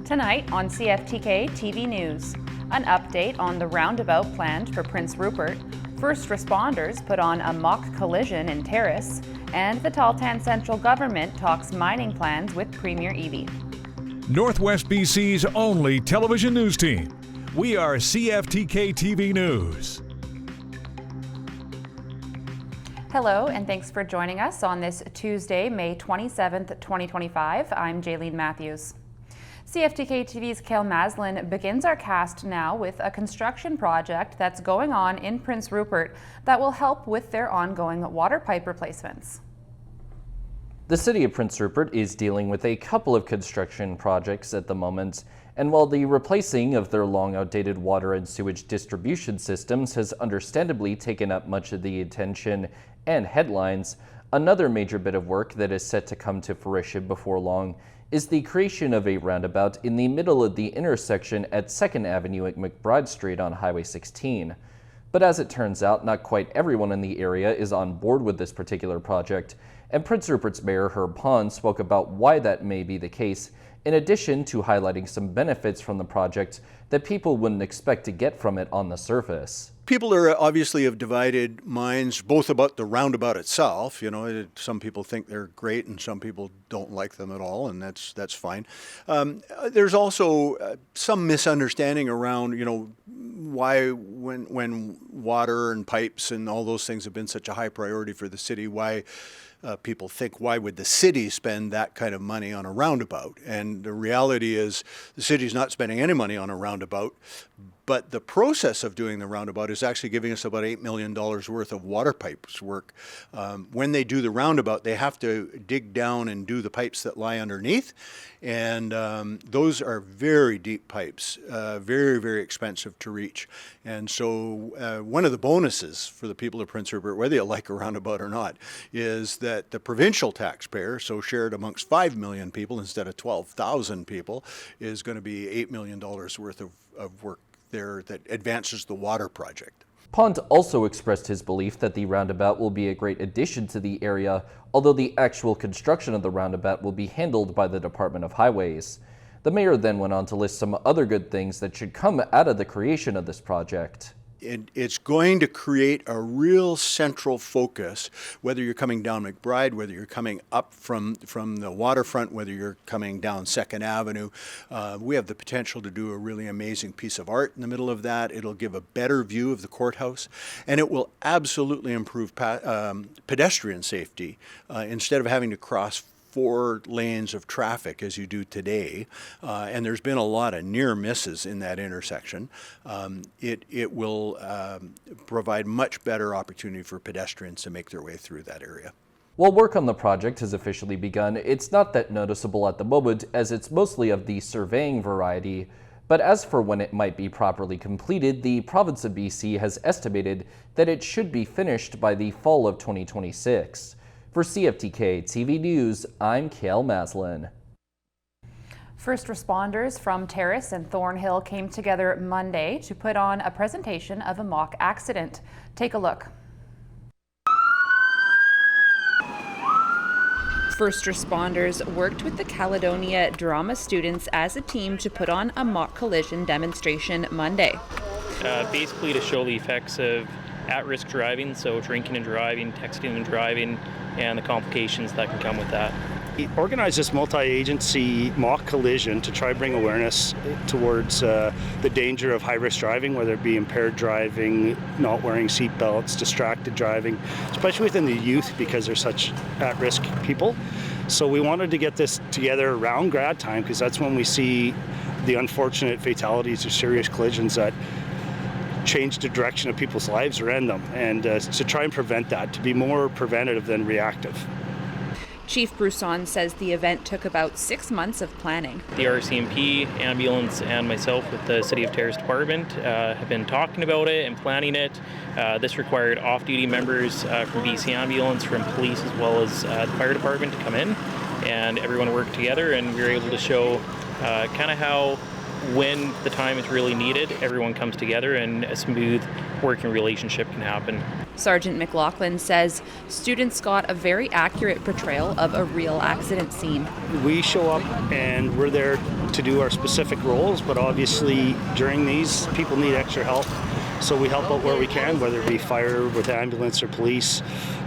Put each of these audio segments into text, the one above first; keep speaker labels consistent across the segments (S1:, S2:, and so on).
S1: Tonight on CFTK-TV News, an update on the roundabout planned for Prince Rupert, first responders put on a mock collision in Terrace, and the Tahltan Central Government talks mining plans with Premier Eby.
S2: Northwest BC's only television news team. We are CFTK-TV News.
S1: Hello, and thanks for joining us on this Tuesday, May 27th, 2025. I'm Jaylene Matthews. CFTK-TV's Kale Maslin begins our cast now with a construction project that's going on in Prince Rupert that will help with their ongoing water pipe replacements.
S3: The city of Prince Rupert is dealing with a couple of construction projects at the moment, and while the replacing of their long outdated water and sewage distribution systems has understandably taken up much of the attention and headlines, another major bit of work that is set to come to fruition before long is the creation of a roundabout in the middle of the intersection at 2nd Avenue at McBride Street on Highway 16. But as it turns out, not quite everyone in the area is on board with this particular project, and Prince Rupert's Mayor Herb Pond spoke about why that may be the case, in addition to highlighting some benefits from the project that people wouldn't expect to get from it on the surface.
S4: People are obviously of divided minds, both about the roundabout itself. You know, some people think they're great and some people don't like them at all, and that's fine. There's also some misunderstanding around, you know, why when water and pipes and all those things have been such a high priority for the city, why people think, why would the city spend that kind of money on a roundabout? And the reality is the city's not spending any money on a roundabout, but the process of doing the roundabout is actually giving us about $8 million worth of water pipes work. When they do the roundabout, they have to dig down and do the pipes that lie underneath. And those are very deep pipes, very, very expensive to reach. And so one of the bonuses for the people of Prince Rupert, whether you like a roundabout or not, is that the provincial taxpayer, so shared amongst 5 million people instead of 12,000 people, is going to be $8 million worth of work there that advances the water project.
S3: Pond also expressed his belief that the roundabout will be a great addition to the area, although the actual construction of the roundabout will be handled by the Department of Highways. The mayor then went on to list some other good things that should come out of the creation of this project.
S4: It's going to create a real central focus, whether you're coming down McBride, whether you're coming up from the waterfront, whether you're coming down 2nd Avenue. We have the potential to do a really amazing piece of art in the middle of that. It'll give a better view of the courthouse, and it will absolutely improve pedestrian safety. Instead of having to cross 4 lanes of traffic as you do today, and there's been a lot of near misses in that intersection. It will provide much better opportunity for pedestrians to make their way through that area.
S3: While work on the project has officially begun, it's not that noticeable at the moment, as it's mostly of the surveying variety. But as for when it might be properly completed, the province of BC has estimated that it should be finished by the fall of 2026. For CFTK-TV News, I'm Kale Maslin.
S1: First responders from Terrace and Thornhill came together Monday to put on a presentation of a mock accident. Take a look. First responders worked with the Caledonia drama students as a team to put on a mock collision demonstration Monday.
S5: Basically to show the effects of at-risk driving, so drinking and driving, texting and driving, and the complications that can come with that.
S6: We organized this multi-agency mock collision to try to bring awareness towards the danger of high-risk driving, whether it be impaired driving, not wearing seat belts, distracted driving, especially within the youth because they're such at-risk people. So we wanted to get this together around grad time because that's when we see the unfortunate fatalities or serious collisions that change the direction of people's lives or end them, and to try and prevent that, to be more preventative than reactive.
S1: Chief Brousson says the event took about 6 months of planning.
S5: The RCMP, ambulance, and myself with the City of Terrace Department have been talking about it and planning it. This required off-duty members from BC Ambulance, from police, as well as the fire department to come in, and everyone worked together, and we were able to show kind of how when the time is really needed, everyone comes together and a smooth working relationship can happen.
S1: Sergeant McLaughlin says students got a very accurate portrayal of a real accident scene.
S6: We show up and we're there to do our specific roles, but obviously during these, people need extra help. So we help out where we can, whether it be fire with ambulance or police,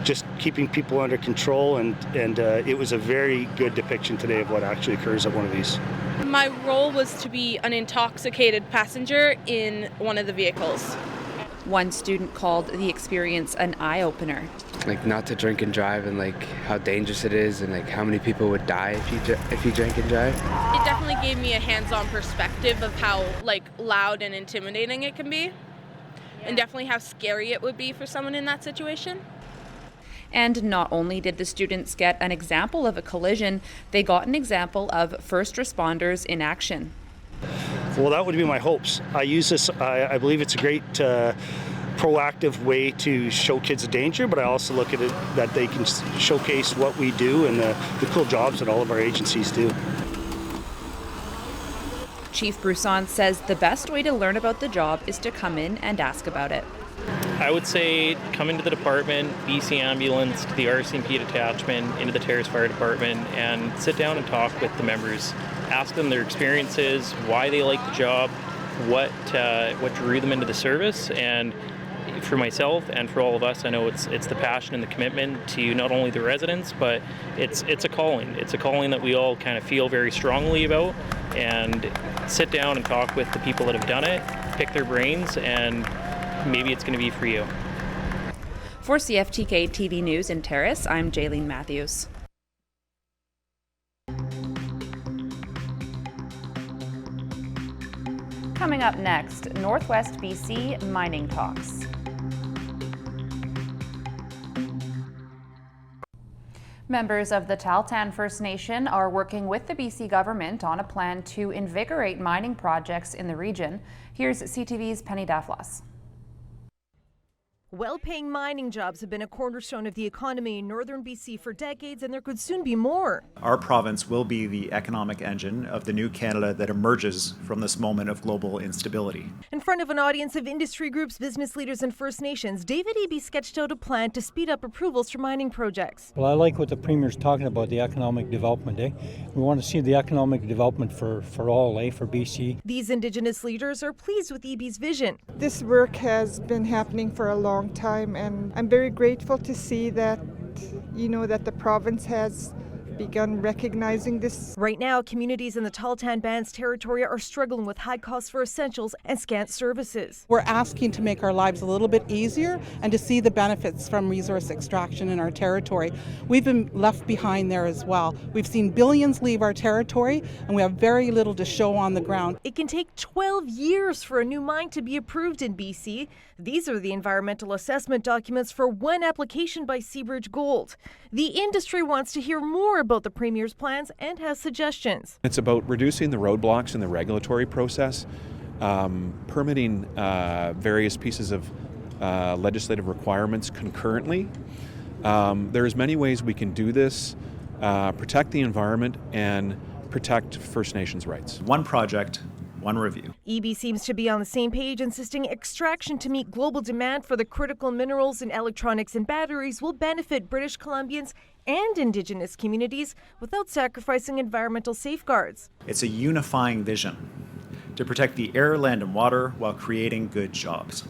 S6: just keeping people under control. And it was a very good depiction today of what actually occurs at one of these.
S7: My role was to be an intoxicated passenger in one of the vehicles.
S1: One student called the experience an eye-opener.
S8: Like not to drink and drive, and like how dangerous it is, and like how many people would die if you drink and drive.
S7: It definitely gave me a hands-on perspective of how like loud and intimidating it can be, and definitely how scary it would be for someone in that situation.
S1: And not only did the students get an example of a collision, they got an example of first responders in action.
S6: Well, that would be my hopes. I use this, I believe it's a great proactive way to show kids the danger, but I also look at it that they can showcase what we do and the cool jobs that all of our agencies do.
S1: Chief Broussard says the best way to learn about the job is to come in and ask about it.
S5: I would say come into the department, BC Ambulance, to the RCMP detachment, into the Terrace Fire Department, and sit down and talk with the members. Ask them their experiences, why they like the job, what drew them into the service. And for myself and for all of us, I know it's the passion and the commitment to not only the residents, but it's a calling. It's a calling that we all kind of feel very strongly about. And sit down and talk with the people that have done it, pick their brains, and maybe it's going to be for you.
S1: For CFTK-TV News in Terrace, I'm Jaylene Matthews. Coming up next, Northwest BC mining talks. Members of the Tahltan First Nation are working with the BC government on a plan to invigorate mining projects in the region. Here's CTV's Penny Daflos.
S9: Well-paying mining jobs have been a cornerstone of the economy in northern BC for decades, and there could soon be more.
S10: Our province will be the economic engine of the new Canada that emerges from this moment of global instability.
S9: In front of an audience of industry groups, business leaders, and First Nations, David Eby sketched out a plan to speed up approvals for mining projects.
S11: Well, I like what the Premier's talking about, the economic development. We want to see the economic development for all, for BC.
S9: These Indigenous leaders are pleased with Eby's vision.
S12: This work has been happening for a long time, and I'm very grateful to see that, that the province has begun recognizing this.
S9: Right now, communities in the Tahltan Band's territory are struggling with high costs for essentials and scant services.
S13: We're asking to make our lives a little bit easier and to see the benefits from resource extraction in our territory. We've been left behind there as well. We've seen billions leave our territory, and we have very little to show on the ground.
S9: It can take 12 years for a new mine to be approved in BC. These are the environmental assessment documents for one application by Seabridge Gold. The industry wants to hear more about the Premier's plans and has suggestions.
S14: It's about reducing the roadblocks in the regulatory process, permitting various pieces of legislative requirements concurrently. There's many ways we can do this, protect the environment and protect First Nations rights.
S10: One project, one review.
S9: Eby seems to be on the same page, insisting extraction to meet global demand for the critical minerals in electronics and batteries will benefit British Columbians and Indigenous communities without sacrificing environmental safeguards.
S10: It's a unifying vision to protect the air, land, and water while creating good jobs.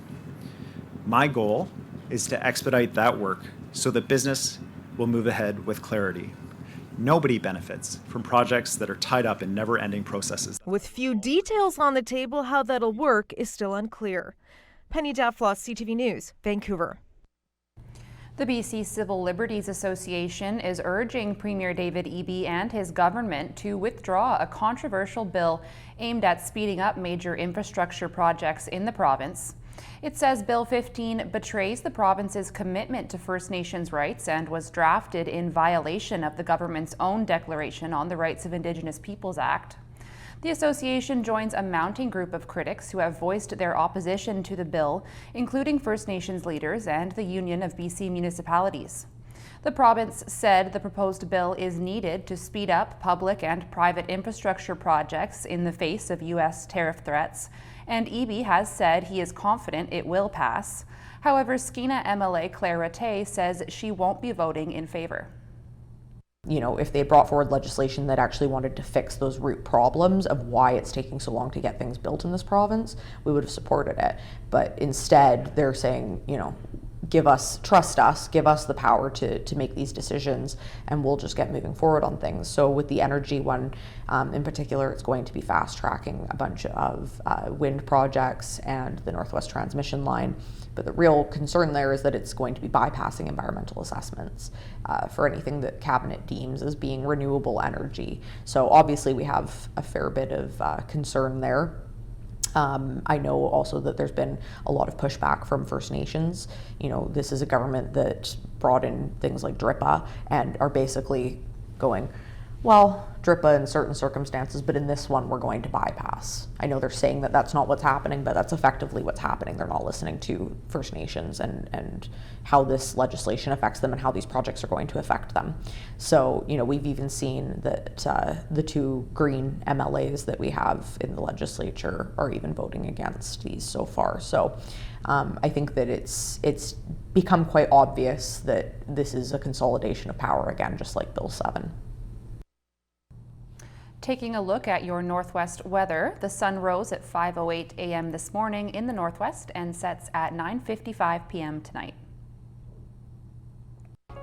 S10: My goal is to expedite that work so that business will move ahead with clarity. Nobody benefits from projects that are tied up in never-ending processes.
S9: With few details on the table, how that'll work is still unclear. Penny Daflos, CTV News, Vancouver.
S1: The BC Civil Liberties Association is urging Premier David Eby and his government to withdraw a controversial bill aimed at speeding up major infrastructure projects in the province. It says Bill 15 betrays the province's commitment to First Nations rights and was drafted in violation of the government's own Declaration on the Rights of Indigenous Peoples Act. The association joins a mounting group of critics who have voiced their opposition to the bill, including First Nations leaders and the Union of BC Municipalities. The province said the proposed bill is needed to speed up public and private infrastructure projects in the face of U.S. tariff threats, and Eby has said he is confident it will pass. However, Skeena MLA Claire Rattay says she won't be voting in favor.
S15: You know, if they brought forward legislation that actually wanted to fix those root problems of why it's taking so long to get things built in this province, we would have supported it. But instead, they're saying, you know, trust us, give us the power to make these decisions, and we'll just get moving forward on things. So with the energy one in particular, it's going to be fast tracking a bunch of wind projects and the Northwest Transmission Line. But the real concern there is that it's going to be bypassing environmental assessments for anything that Cabinet deems as being renewable energy. So obviously we have a fair bit of concern there. I know also that there's been a lot of pushback from First Nations. You know, this is a government that brought in things like DRIPA and are basically going, well, DRIPA in certain circumstances, but in this one we're going to bypass. I know they're saying that that's not what's happening, but that's effectively what's happening. They're not listening to First Nations and how this legislation affects them and how these projects are going to affect them. So, you know, we've even seen that the two Green MLAs that we have in the legislature are even voting against these so far. So I think that it's become quite obvious that this is a consolidation of power again, just like Bill 7.
S1: Taking a look at your Northwest weather, the sun rose at 5:08 a.m. this morning in the Northwest and sets at 9:55 p.m. tonight.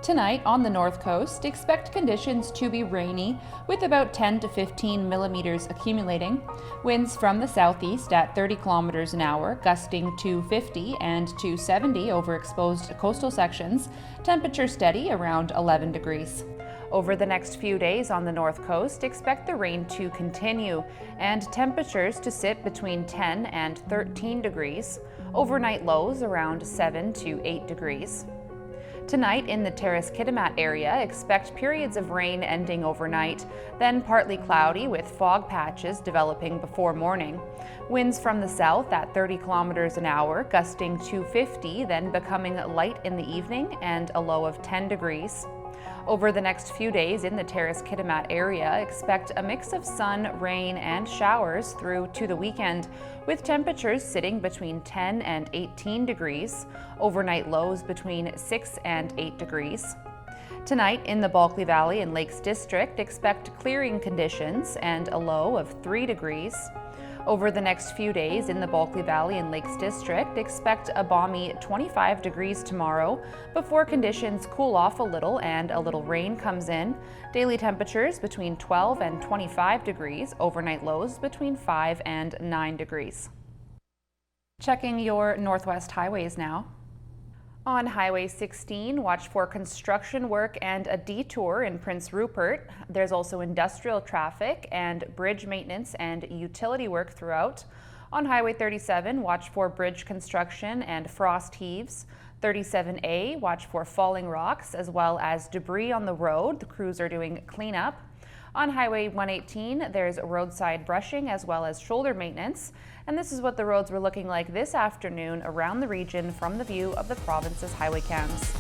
S1: Tonight on the North Coast, expect conditions to be rainy with about 10 to 15 millimeters accumulating. Winds from the southeast at 30 kilometers an hour, gusting to 50 and to 70 over exposed coastal sections. Temperature steady around 11 degrees. Over the next few days on the North Coast, expect the rain to continue and temperatures to sit between 10 and 13 degrees. Overnight lows around 7 to 8 degrees. Tonight in the Terrace-Kitimat area, expect periods of rain ending overnight, then partly cloudy with fog patches developing before morning. Winds from the south at 30 kilometers an hour, gusting to 50, then becoming light in the evening and a low of 10 degrees. Over the next few days in the Terrace-Kitimat area, expect a mix of sun, rain, and showers through to the weekend, with temperatures sitting between 10 and 18 degrees, overnight lows between 6 and 8 degrees. Tonight in the Bulkley Valley and Lakes District, expect clearing conditions and a low of 3 degrees. Over the next few days in the Bulkley Valley and Lakes District, expect a balmy 25 degrees tomorrow before conditions cool off a little and a little rain comes in. Daily temperatures between 12 and 25 degrees, overnight lows between 5 and 9 degrees. Checking your Northwest highways now. On Highway 16, watch for construction work and a detour in Prince Rupert. There's also industrial traffic and bridge maintenance and utility work throughout. On Highway 37, watch for bridge construction and frost heaves. 37A, watch for falling rocks as well as debris on the road. The crews are doing cleanup. On Highway 118, there's roadside brushing as well as shoulder maintenance. And this is what the roads were looking like this afternoon around the region from the view of the province's highway cams.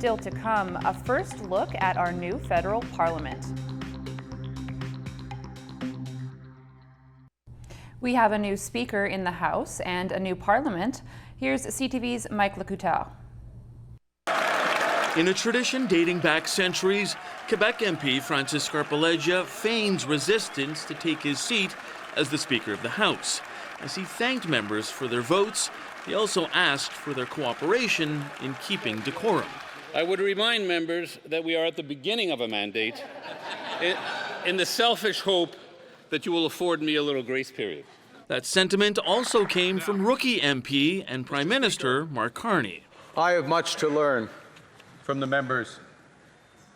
S1: Still to come, a first look at our new federal parliament. We have a new speaker in the House and a new parliament. Here's CTV's Mike Lecouteur.
S16: In a tradition dating back centuries, Quebec MP Francis Scarpellegia feigns resistance to take his seat as the Speaker of the House. As he thanked members for their votes, he also asked for their cooperation in keeping decorum.
S17: I would remind members that we are at the beginning of a mandate in the selfish hope that you will afford me a little grace period.
S16: That sentiment also came from rookie MP and Prime Minister Mark Carney.
S18: I have much to learn from the members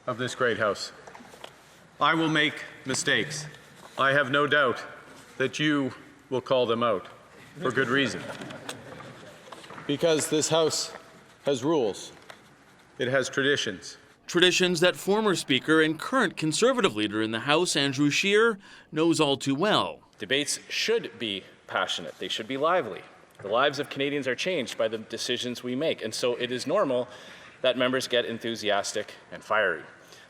S18: of this great House. I will make mistakes. I have no doubt that you will call them out for good reason. Because this House has rules. It has traditions.
S16: Traditions that former Speaker and current Conservative leader in the House, Andrew Scheer, knows all too well.
S19: Debates should be passionate. They should be lively. The lives of Canadians are changed by the decisions we make, and so it is normal that members get enthusiastic and fiery.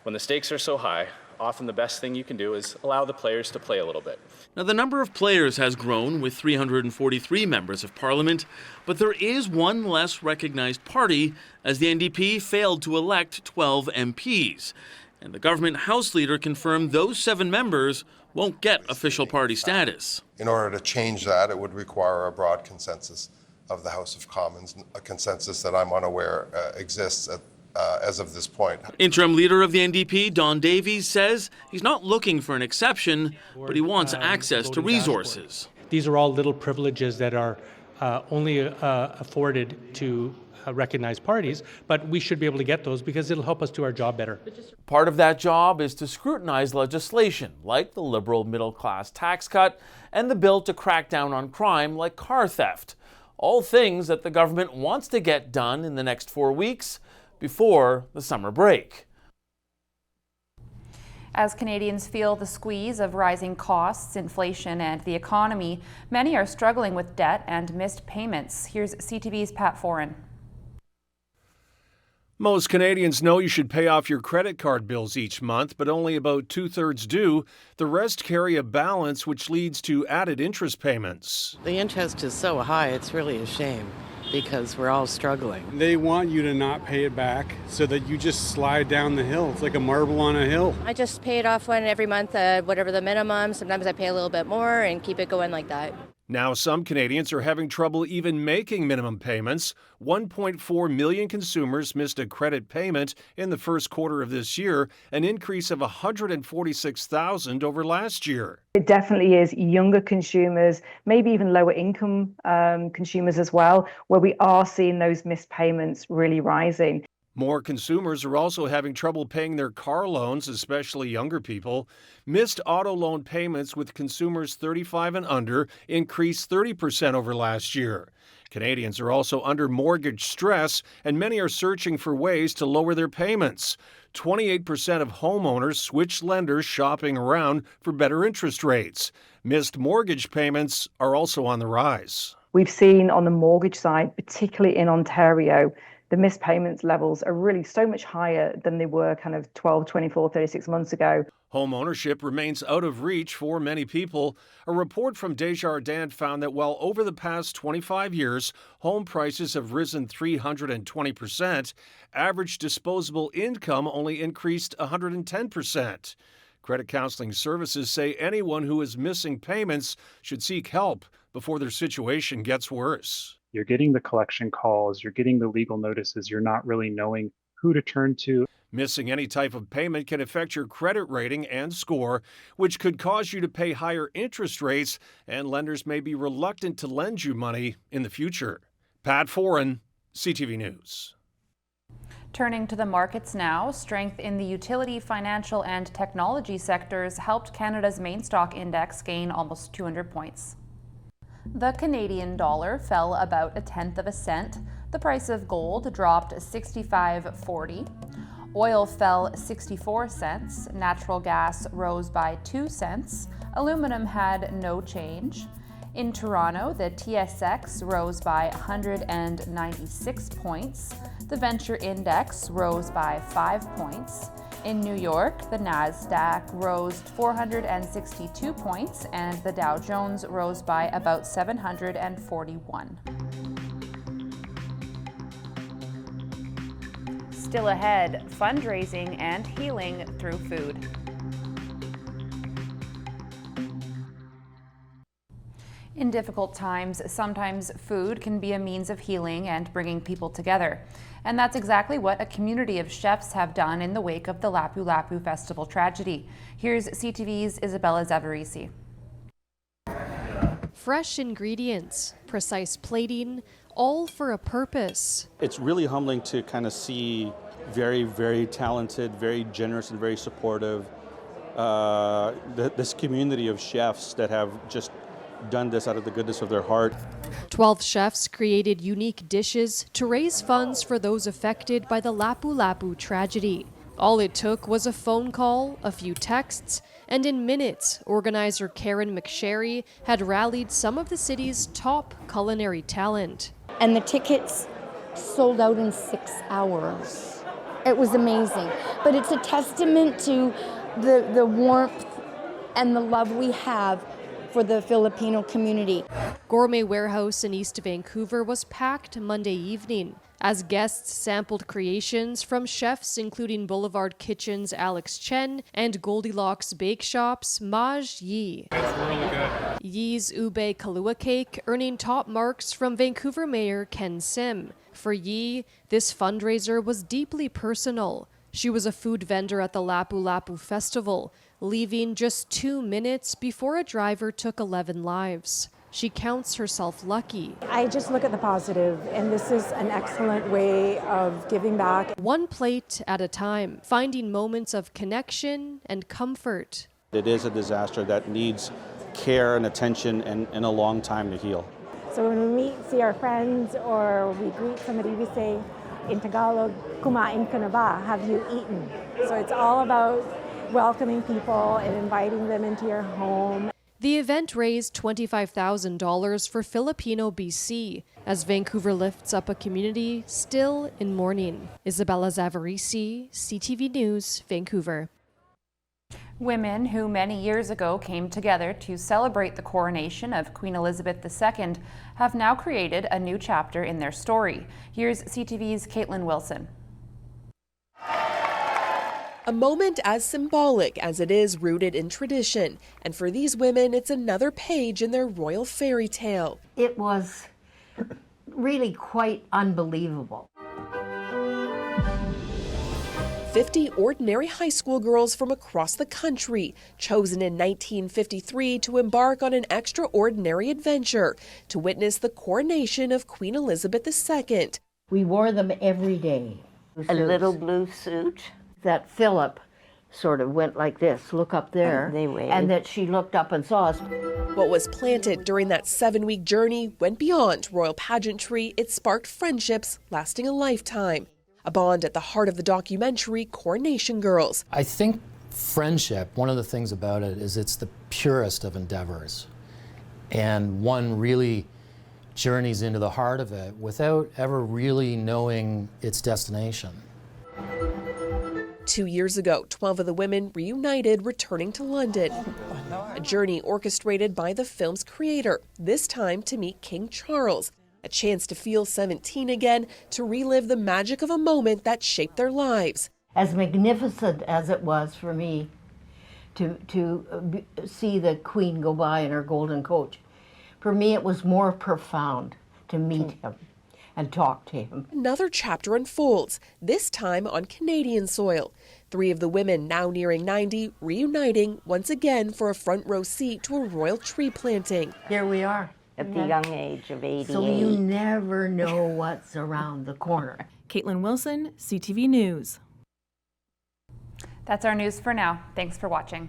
S19: When the stakes are so high, often the best thing you can do is allow the players to play a little bit.
S16: Now, the number of players has grown with 343 members of Parliament, but there is one less recognized party as the NDP failed to elect 12 MPs. And the government House leader confirmed those 7 members won't get official party status.
S20: In order to change that, it would require a broad consensus of the House of Commons, a consensus that I'm unaware exists as of this point.
S16: Interim leader of the NDP, Don Davies, says he's not looking for an exception, but he wants access to resources.
S21: These are all little privileges that are only afforded to recognized parties, but we should be able to get those because it'll help us do our job better.
S22: Part of that job is to scrutinize legislation like the Liberal middle-class tax cut and the bill to crack down on crime like car theft. All things that the government wants to get done in the next 4 weeks before the summer break.
S1: As Canadians feel the squeeze of rising costs, inflation, and the economy, many are struggling with debt and missed payments. Here's CTV's Pat Foran.
S23: Most Canadians know you should pay off your credit card bills each month, but only about 2/3 do. The rest carry a balance, which leads to added interest payments.
S24: The interest is so high, it's really a shame because we're all struggling.
S25: They want you to not pay it back so that you just slide down the hill. It's like a marble on a hill.
S26: I just pay it off one every month, whatever the minimum. Sometimes I pay a little bit more and keep it going like that.
S23: Now some Canadians are having trouble even making minimum payments. 1.4 million consumers missed a credit payment in the first quarter of this year, an increase of 146,000 over last year.
S27: It definitely is younger consumers, maybe even lower income consumers as well, where we are seeing those missed payments really rising.
S23: More consumers are also having trouble paying their car loans, especially younger people. Missed auto loan payments with consumers 35 and under increased 30% over last year. Canadians are also under mortgage stress, and many are searching for ways to lower their payments. 28% of homeowners switch lenders shopping around for better interest rates. Missed mortgage payments are also on the rise.
S27: We've seen on the mortgage side, particularly in Ontario, the missed payments levels are really so much higher than they were kind of 12, 24, 36 months ago.
S23: Home ownership remains out of reach for many people. A report from Desjardins found that while over the past 25 years, home prices have risen 320%, average disposable income only increased 110%. Credit counseling services say anyone who is missing payments should seek help before their situation gets worse.
S28: You're getting the collection calls, you're getting the legal notices, you're not really knowing who to turn to.
S23: Missing any type of payment can affect your credit rating and score, which could cause you to pay higher interest rates, and lenders may be reluctant to lend you money in the future. Pat Foran, CTV News.
S1: Turning to the markets now, strength in the utility, financial, and technology sectors helped Canada's main stock index gain almost 200 points. The Canadian dollar fell about 1/10 cent. The price of gold dropped $65.40. Oil fell 64 cents. Natural gas rose by 2 cents. Aluminum had no change. In Toronto, the TSX rose by 196 points. The Venture Index rose by 5 points. In New York, the Nasdaq rose 462 points and the Dow Jones rose by about 741. Still ahead, fundraising and healing through food. In difficult times, sometimes food can be a means of healing and bringing people together. And that's exactly what a community of chefs have done in the wake of the Lapu Lapu Festival tragedy. Here's CTV's Isabella Zavarisi.
S2: Fresh ingredients, precise plating, all for a purpose.
S3: It's really humbling to kind of see very, very talented, very generous and very supportive, this community of chefs that have just done this out of the goodness of their heart.
S2: 12 chefs created unique dishes to raise funds for those affected by the Lapu-Lapu tragedy. All it took was a phone call, a few texts, and in minutes, organizer Karen McSherry had rallied some of the city's top culinary talent.
S4: And the tickets sold out in 6 hours. It was amazing. But it's a testament to the warmth and the love we have for the Filipino community.
S2: Gourmet Warehouse in East Vancouver was packed Monday evening as guests sampled creations from chefs including Boulevard Kitchen's Alex Chen and Goldilocks Bake Shop's Maj Yi.
S25: It's really good.
S2: Yi's Ube Kahlua cake earning top marks from Vancouver Mayor Ken Sim. For Yi, this fundraiser was deeply personal. She was a food vendor at the Lapu-Lapu Festival, leaving just 2 minutes before a driver took 11 lives. She counts herself lucky.
S5: I just look at the positive, and this is an excellent way of giving back.
S2: One plate at a time, finding moments of connection and comfort.
S3: It is a disaster that needs care and attention and a long time to heal.
S5: So when we see our friends or we greet somebody, we say in Tagalog, "Kumain ka na ba? Have you eaten?" So it's all about welcoming people and inviting them into your home.
S2: The event raised $25,000 for Filipino BC as Vancouver lifts up a community still in mourning. Isabella Zavarisi, CTV News, Vancouver.
S1: Women who many years ago came together to celebrate the coronation of Queen Elizabeth II have now created a new chapter in their story. Here's CTV's Caitlin Wilson.
S6: A moment as symbolic as it is rooted in tradition. And for these women, it's another page in their royal fairy tale.
S7: It was really quite unbelievable.
S6: 50 ordinary high school girls from across the country, chosen in 1953 to embark on an extraordinary adventure to witness the coronation of Queen Elizabeth II.
S7: We wore them every day. A little blue suit that Philip sort of went like this, look up there, and that she looked up and saw us.
S6: What was planted during that 7-week journey went beyond royal pageantry. It sparked friendships lasting a lifetime. A bond at the heart of the documentary, Coronation Girls.
S8: I think friendship, one of the things about it is it's the purest of endeavors. And one really journeys into the heart of it without ever really knowing its destination.
S6: 2 years ago, 12 of the women reunited, returning to London. A journey orchestrated by the film's creator, this time to meet King Charles. A chance to feel 17 again, to relive the magic of a moment that shaped their lives.
S7: As magnificent as it was for me to see the Queen go by in her golden coach, for me it was more profound to meet him and talk to him.
S6: Another chapter unfolds, this time on Canadian soil. 3 of the women, now nearing 90, reuniting once again for a front row seat to a royal tree planting.
S7: Here we are.
S11: At the young age of 88.
S7: So you never know what's around the corner.
S29: Caitlin Wilson, CTV News.
S1: That's our news for now. Thanks for watching.